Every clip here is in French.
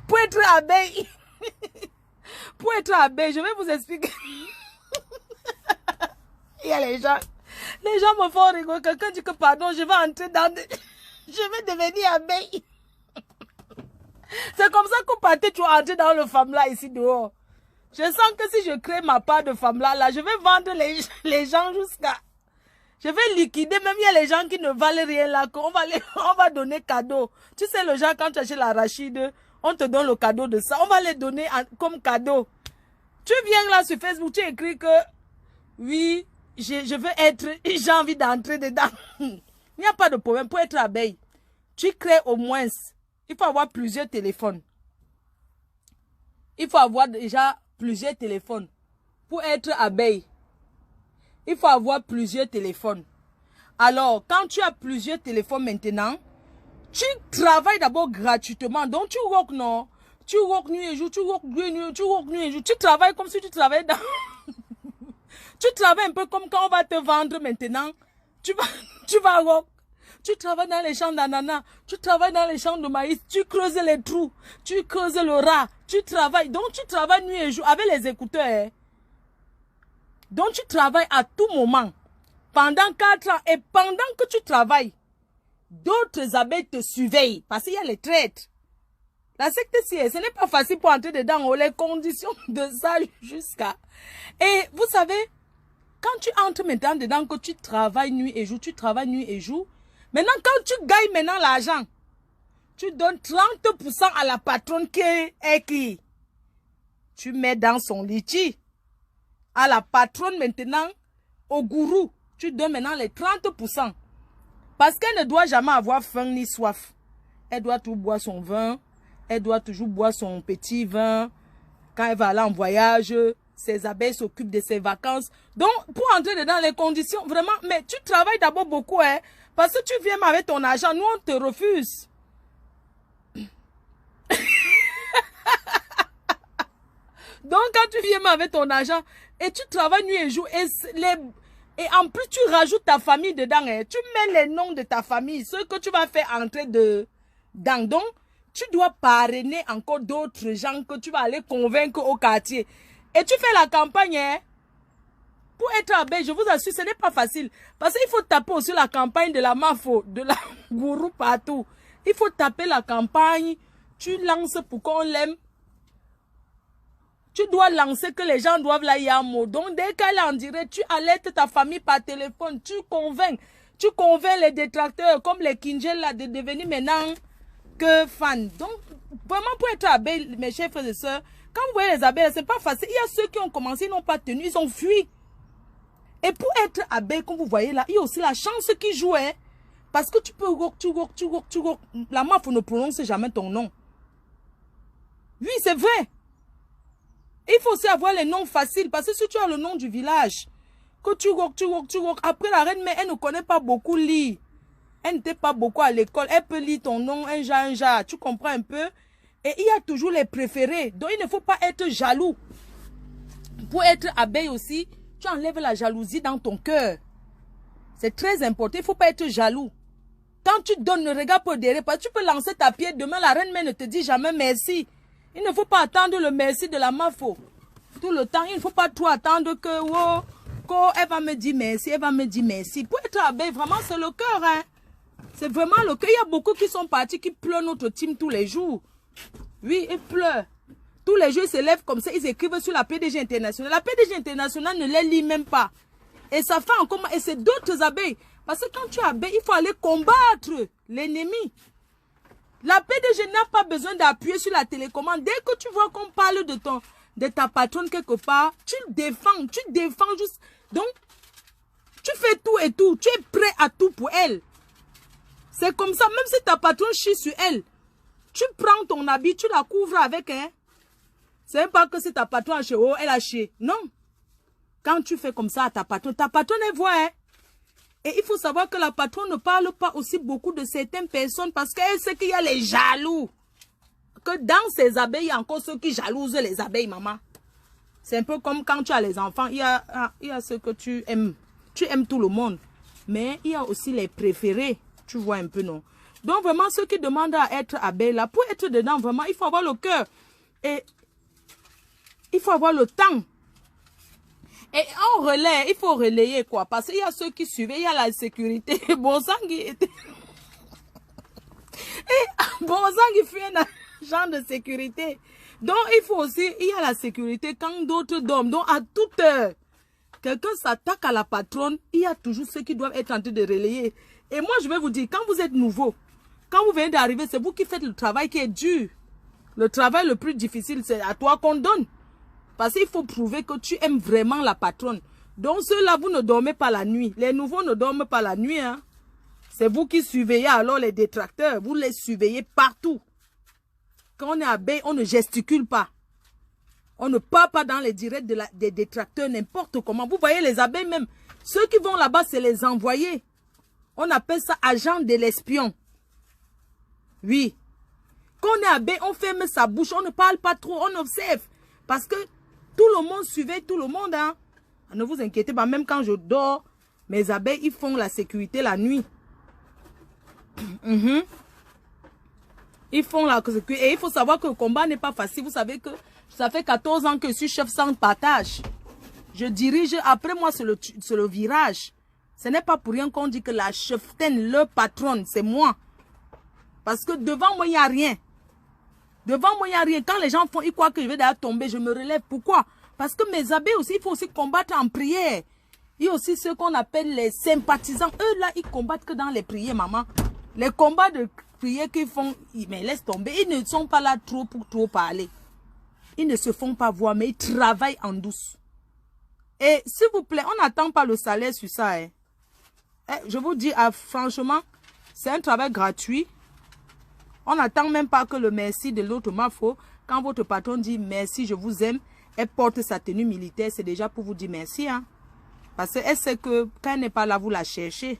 Pour être abeille. Pour être abeille, je vais vous expliquer. Il y a les gens me font rigoler. Quelqu'un dit que pardon, je vais entrer dans je vais devenir abeille. C'est comme ça qu'on partait, tu vas entrer dans le femme là ici dehors. Je sens que si je crée ma part de femme là, je vais vendre les gens jusqu'à... Je vais liquider, même il y a les gens qui ne valent rien là, on va donner cadeau. Tu sais, le genre, quand tu achètes l'arachide, on te donne le cadeau de ça. On va les donner comme cadeau. Tu viens là sur Facebook, tu écris que, oui, je veux être, j'ai envie d'entrer dedans. Il n'y a pas de problème. Pour être abeille, tu crées au moins, il faut avoir plusieurs téléphones. Il faut avoir déjà plusieurs téléphones. Pour être abeille, il faut avoir plusieurs téléphones. Alors, quand tu as plusieurs téléphones maintenant, tu travailles d'abord gratuitement. Donc, tu work, non? Tu work nuit et jour, tu work nuit et jour. Tu travailles comme si tu travaillais dans... Tu travailles un peu comme quand on va te vendre maintenant. Tu vas work. Tu travailles dans les champs d'ananas. Tu travailles dans les champs de maïs. Tu creuses les trous. Tu creuses le rat. Tu travailles. Donc, tu travailles nuit et jour avec les écouteurs. Hein. Donc, tu travailles à tout moment. Pendant 4 ans. Et pendant que tu travailles, d'autres abeilles te surveillent. Parce qu'il y a les traites. La secte, ce n'est pas facile pour entrer dedans. Les conditions de ça jusqu'à... Et vous savez, quand tu entres maintenant dedans, que tu travailles nuit et jour, tu travailles nuit et jour. Maintenant, quand tu gagnes maintenant l'argent, tu donnes 30% à la patronne qui est qui? Tu mets dans son litchi. À la patronne maintenant, au gourou, tu donnes maintenant les 30%. Parce qu'elle ne doit jamais avoir faim ni soif. Elle doit tout boire son vin. Elle doit toujours boire son petit vin. Quand elle va aller en voyage, ses abeilles s'occupent de ses vacances. Donc, pour entrer dans les conditions, vraiment, mais tu travailles d'abord beaucoup, hein. Parce que tu viens avec ton argent, nous on te refuse. Donc, quand tu viens avec ton argent et tu travailles nuit et jour, et en plus tu rajoutes ta famille dedans, hein, tu mets les noms de ta famille, ceux que tu vas faire entrer dedans. Donc, tu dois parrainer encore d'autres gens que tu vas aller convaincre au quartier. Et tu fais la campagne, hein. Pour être abeille, je vous assure, ce n'est pas facile. Parce qu'il faut taper aussi la campagne de la mafo, de la gourou partout. Il faut taper la campagne. Tu lances pour qu'on l'aime. Tu dois lancer que les gens doivent la yamo. Donc, dès qu'elle est en direct, tu alertes ta famille par téléphone. Tu convaincs. Tu convaincs les détracteurs comme les Kinjel là de devenir maintenant que fans. Donc, vraiment pour être abeille, mes chers frères et sœurs, quand vous voyez les abeilles, c'est pas facile. Il y a ceux qui ont commencé, ils n'ont pas tenu, ils ont fui. Et pour être abeille, comme vous voyez là, il y a aussi la chance qui joue. Hein, parce que tu peux tu la mafia ne prononce jamais ton nom. Oui, c'est vrai. Il faut aussi avoir les noms faciles. Parce que si tu as le nom du village, que tu après la reine, mais elle ne connaît pas beaucoup lire. Elle n'était pas beaucoup à l'école. Elle peut lire ton nom, un jar. Tu comprends un peu? Et il y a toujours les préférés. Donc, il ne faut pas être jaloux. Pour être abeille aussi, tu enlèves la jalousie dans ton cœur. C'est très important. Il ne faut pas être jaloux. Quand tu donnes, ne regarde pas derrière. Parce que tu peux lancer ta pierre. Demain, la reine mère ne te dit jamais merci. Il ne faut pas attendre le merci de la mafo. Tout le temps, il ne faut pas trop attendre que, oh, elle va me dire merci, elle va me dire merci. Pour être abeille, vraiment, c'est le cœur, hein. C'est vraiment le cœur. Il y a beaucoup qui sont partis, qui pleurent notre team tous les jours. Oui, ils pleurent. Tous les jours, ils se lèvent comme ça, ils écrivent sur la PDG internationale. La PDG internationale ne les lit même pas. Et ça fait encore... Et c'est d'autres abeilles. Parce que quand tu es abeille, il faut aller combattre l'ennemi. La PDG n'a pas besoin d'appuyer sur la télécommande. Dès que tu vois qu'on parle de ta patronne quelque part, tu défends juste. Donc, tu fais tout et tout. Tu es prêt à tout pour elle. C'est comme ça, même si ta patronne chie sur elle, tu prends ton habit, tu la couvres avec, hein. C'est même pas que c'est ta patronne a chié, oh, elle a chié. Non. Quand tu fais comme ça à ta patronne, elle voit, hein. Et il faut savoir que la patronne ne parle pas aussi beaucoup de certaines personnes parce qu'elle sait qu'il y a les jaloux. Que dans ces abeilles, il y a encore ceux qui jalousent les abeilles, maman. C'est un peu comme quand tu as les enfants, il y a ceux que tu aimes. Tu aimes tout le monde. Mais il y a aussi les préférés. Tu vois un peu, non? Donc vraiment, ceux qui demandent à être abeille là, pour être dedans, vraiment, il faut avoir le cœur. Et il faut avoir le temps. Et en relais, il faut relayer quoi. Parce qu'il y a ceux qui suivent, il y a la sécurité. Bon sang qui était... Bon sang qui fait un agent de sécurité. Donc il faut aussi, il y a la sécurité quand d'autres dorment. Donc à toute heure, quelqu'un s'attaque à la patronne, il y a toujours ceux qui doivent être en train de relayer. Et moi je vais vous dire, quand vous êtes nouveau, quand vous venez d'arriver, c'est vous qui faites le travail qui est dur. Le travail le plus difficile, c'est à toi qu'on donne. Parce qu'il faut prouver que tu aimes vraiment la patronne. Donc ceux-là, vous ne dormez pas la nuit. Les nouveaux ne dorment pas la nuit. Hein. C'est vous qui surveillez alors les détracteurs. Vous les surveillez partout. Quand on est abeille, on ne gesticule pas. On ne part pas dans les directs des détracteurs n'importe comment. Vous voyez les abeilles même. Ceux qui vont là-bas, c'est les envoyés. On appelle ça agent de l'espion. Oui. Quand on est abeille, on ferme sa bouche. On ne parle pas trop. On observe. Parce que tout le monde suivait tout le monde. Hein. Ne vous inquiétez pas. Même quand je dors, mes abeilles, ils font la sécurité la nuit. Ils font la sécurité. Et il faut savoir que le combat n'est pas facile. Vous savez que ça fait 14 ans que je suis chef sans partage. Je dirige. Après moi, c'est le virage. Ce n'est pas pour rien qu'on dit que la cheftaine, le patronne, c'est moi. Parce que devant moi, il n'y a rien. Devant moi, il n'y a rien. Quand les gens font, ils croient que je vais d'ailleurs tomber, je me relève. Pourquoi? Parce que mes abeilles aussi, il faut aussi combattre en prière. Il y a aussi ceux qu'on appelle les sympathisants. Eux, là, ils combattent que dans les prières, maman. Les combats de prière qu'ils font, mais laisse tomber. Ils ne sont pas là trop pour trop parler. Ils ne se font pas voir, mais ils travaillent en douce. Et s'il vous plaît, on n'attend pas le salaire sur ça. Hein. Je vous dis, franchement, c'est un travail gratuit. On n'attend même pas que le merci de l'autre mafo. Quand votre patron dit merci, je vous aime, elle porte sa tenue militaire, c'est déjà pour vous dire merci. Hein. Parce qu'elle sait que quand elle n'est pas là, vous la cherchez.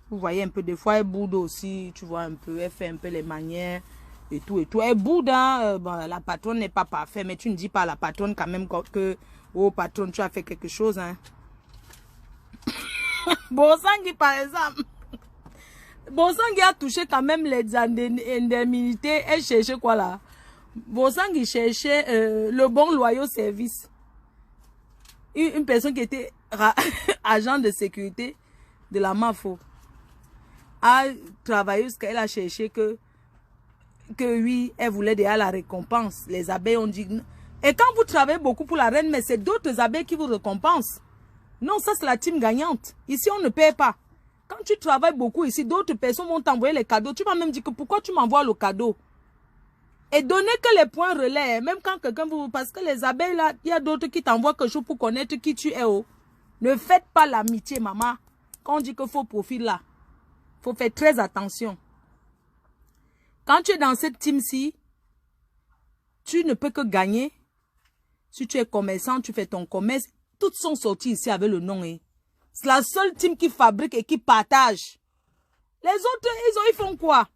Vous voyez un peu, des fois, elle boude aussi, tu vois un peu, elle fait un peu les manières et tout et tout. Elle boude, hein, bon, la patronne n'est pas parfaite, mais tu ne dis pas à la patronne quand même que, oh patronne, tu as fait quelque chose. Hein. Bosangui, par exemple. Bosangui a touché quand même les indemnités. Elle cherchait quoi là? Bosangui cherchait le bon loyal service. Une personne qui était agent de sécurité de la MAFO a travaillé jusqu'à elle a cherché que oui, elle voulait déjà la récompense. Les abeilles ont dit... Et quand vous travaillez beaucoup pour la reine, mais c'est d'autres abeilles qui vous récompensent. Non, ça c'est la team gagnante. Ici, on ne paie pas. Quand tu travailles beaucoup ici, d'autres personnes vont t'envoyer les cadeaux. Tu vas même dire que pourquoi tu m'envoies le cadeau? Et donnez que les points relais. Même quand quelqu'un vous... Parce que les abeilles, là, il y a d'autres qui t'envoient quelque chose pour connaître qui tu es. Oh. Ne faites pas l'amitié, maman. Quand on dit qu'il faut profil là, il faut faire très attention. Quand tu es dans cette team-ci, tu ne peux que gagner. Si tu es commerçant, tu fais ton commerce. Toutes sont sorties ici avec le nom. Hein. C'est la seule team qui fabrique et qui partage. Les autres, ils font quoi?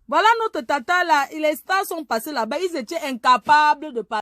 Voilà notre tata là. Les stars sont passés là-bas. Ils étaient incapables de partager.